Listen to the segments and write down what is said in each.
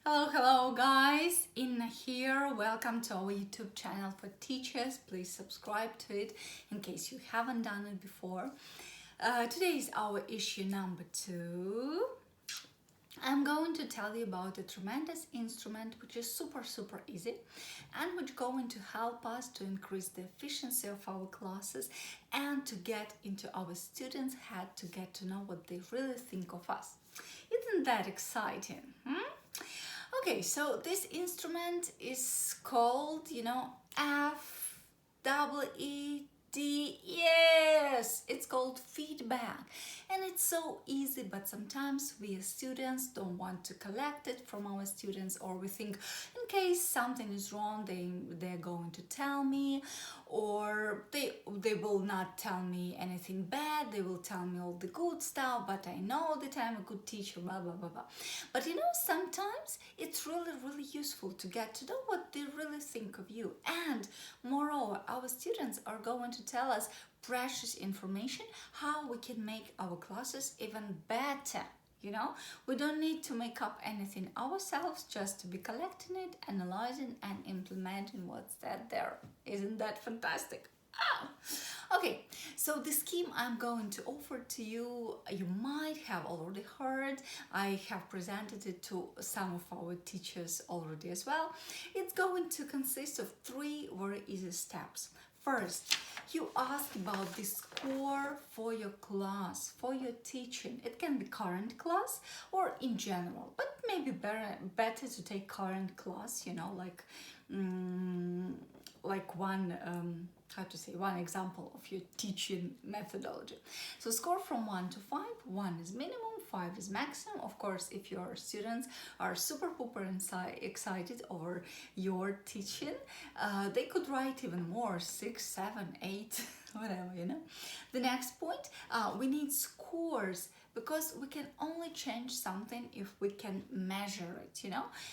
Hello guys, Inna here. Welcome to our YouTube channel for teachers. Please subscribe to it in case you haven't done it before. Today is our issue number 2. I'm going to tell you about a tremendous instrument which is super easy and which going to help us to increase the efficiency of our classes and to get into our students' head to get to know what they really think of us. Isn't that exciting? Okay, so this instrument is called, FEED. Yes, it's called feedback. And it's so easy, but sometimes we as students don't want to collect it from our students, or we think in case something is wrong, they're going to tell me, or they will not tell me anything bad, they will tell me all the good stuff, but I know that I'm a good teacher, blah blah blah blah. But sometimes it's really useful to get to know what they really think of you. And moreover, our students are going to tell us precious information how we can make our classes even better. We don't need to make up anything ourselves, just to be collecting it, analyzing and implementing what's that there. Isn't that fantastic? Okay, so the scheme I'm going to offer to you, you might have already heard. I have presented it to some of our teachers already as well. It's going to consist of 3 very easy steps. First, you ask about the score for your class, for your teaching. It can be current class or in general, but maybe better to take current class, like one example of your teaching methodology. So score from 1 to 5. 1 is minimum, 5 is maximum. Of course, if your students are super excited over your teaching, they could write even more, 6, 7, 8, whatever. The next point, we need scores, because we can only change something if we can measure it,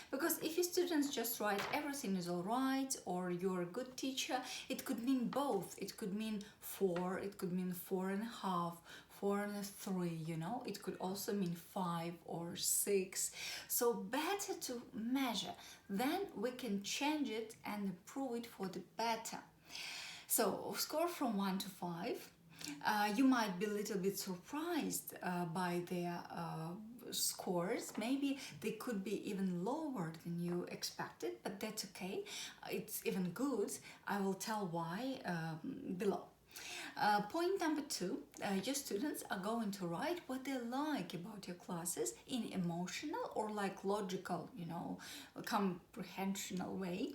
because if your students just write everything is all right, or you're a good teacher, it could mean both. It could mean 4, it could mean 4.5, 4 and a 3, it could also mean 5 or 6. So better to measure, then we can change it and improve it for the better. So score from 1 to 5. You might be a little bit surprised by their scores. Maybe they could be even lower than you expected, but that's okay. It's even good. I will tell why below. Point number 2, your students are going to write what they like about your classes in emotional or like logical, comprehensional way.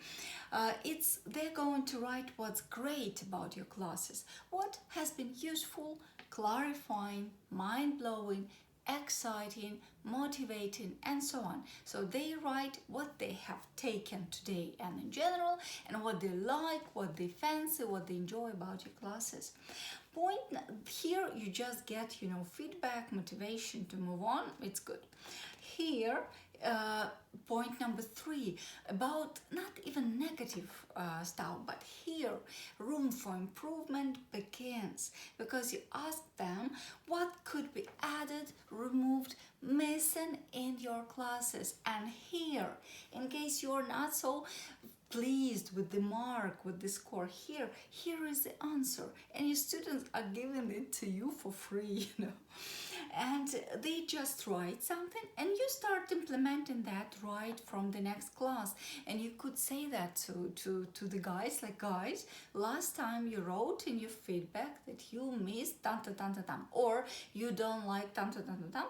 They're going to write what's great about your classes, what has been useful, clarifying, mind-blowing, exciting, motivating, and so on. So they write what they have taken today and in general, and what they like, what they fancy, what they enjoy about your classes. Point here, you just get feedback, motivation to move on. It's good. Here, point number 3, about not even negative stuff, but here room for improvement begins, because you ask them what could be added, removed, missing in your classes. And here, in case you're not so pleased with the mark, with the score, here is the answer, and your students are giving it to you for free, and they just write something and you start implementing that right from the next class. And you could say that to the guys, like, guys, last time you wrote in your feedback that you missed tam tam tam tam tam, or you don't like tam tam tam tam tam.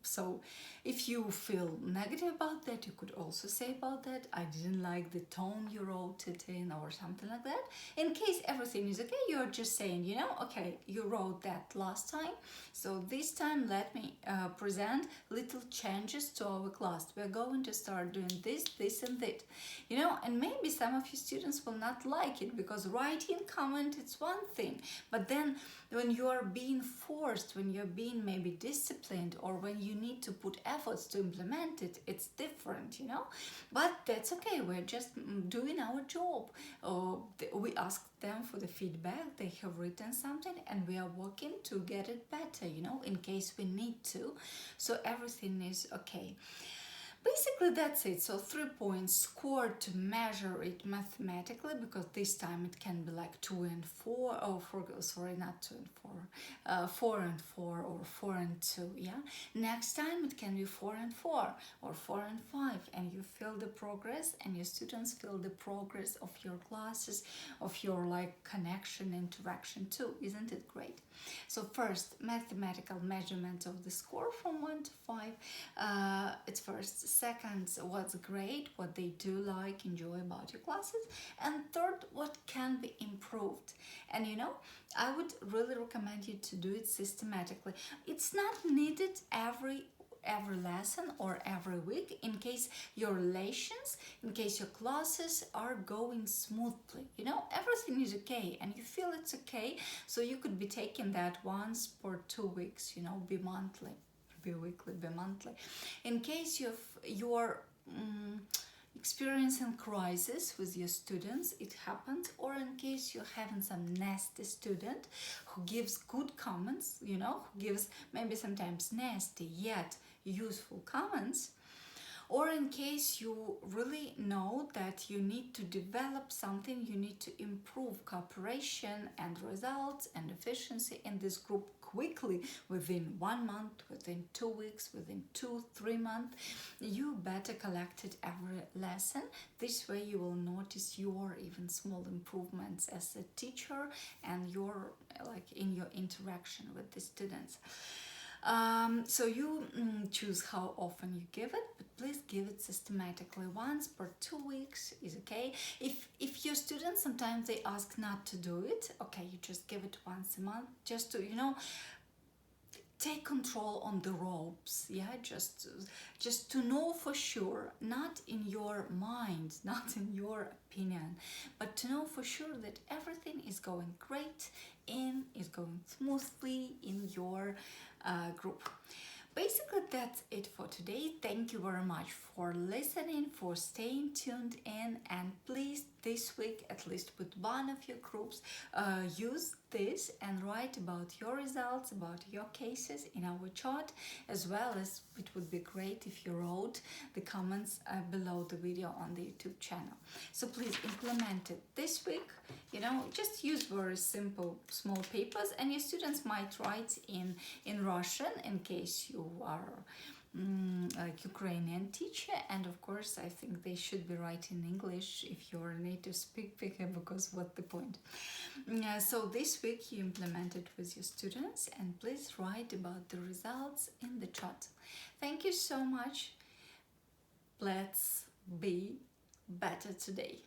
So if you feel negative about that, you could also say about that, I didn't like the tone you wrote it in, or something like that. In case everything is okay, you're just saying, okay, you wrote that last time, so this time let me present little changes to our class. We're going to start doing this and that, and maybe some of you students will not like it, because writing comment, it's one thing, but then when you are being forced, when you're being maybe disciplined, or when you need to put efforts to implement it, it's different, but that's okay. We're just doing our job. We ask them for the feedback, they have written something, and we are working to get it better, in case we need to, so everything is okay. Basically, that's it. So 3 points scored to measure it mathematically, because this time it can be like 2 and 4. Oh, sorry, not 2 and 4. 4 and 4, or 4 and 2. Yeah. Next time it can be 4 and 4, or 4 and 5, and you feel the progress, and your students feel the progress of your classes, of your like connection, interaction too. Isn't it great? So first, mathematical measurement of the score from 1 to 5. It's first. Second, what's great, what they do like, enjoy about your classes. And third, what can be improved. And you know, I would really recommend you to do it systematically. It's not needed every lesson or every week, in case your relations, in case your classes are going smoothly. You know, everything is okay and you feel it's okay, so you could be taking that once per 2 weeks, you know, bi-monthly, bi-weekly, bi-monthly. In case you're experiencing crisis with your students, it happens, or in case you're having some nasty student who gives good comments, you know, who gives maybe sometimes nasty yet useful comments, or in case you really know that you need to develop something, you need to improve cooperation and results and efficiency in this group quickly, within 1 month, within 2 weeks, within 2-3 months, you better collect it every lesson. This way you will notice your even small improvements as a teacher, and your like in your interaction with the students. So you choose how often you give it, but please give it systematically. Once per 2 weeks is okay. If your students sometimes they ask not to do it, okay, you just give it once a month, just to, you know, take control on the ropes. Yeah, just to know for sure, not in your mind, not in your opinion, but to know for sure that everything is going great and is going smoothly in your group. Basically, that's it for today. Thank you very much for listening, for staying tuned in, and please, this week, at least with one of your groups, use this and write about your results, about your cases in our chat, as well as it would be great if you wrote the comments below the video on the YouTube channel. So please implement it this week. You know, just use very simple small papers, and your students might write in Russian in case you are like Ukrainian teacher, and of course I think they should be writing English if you're a native speaker, because what's the point? So this week you implement it with your students, and please write about the results in the chat. Thank you so much. Let's be better today.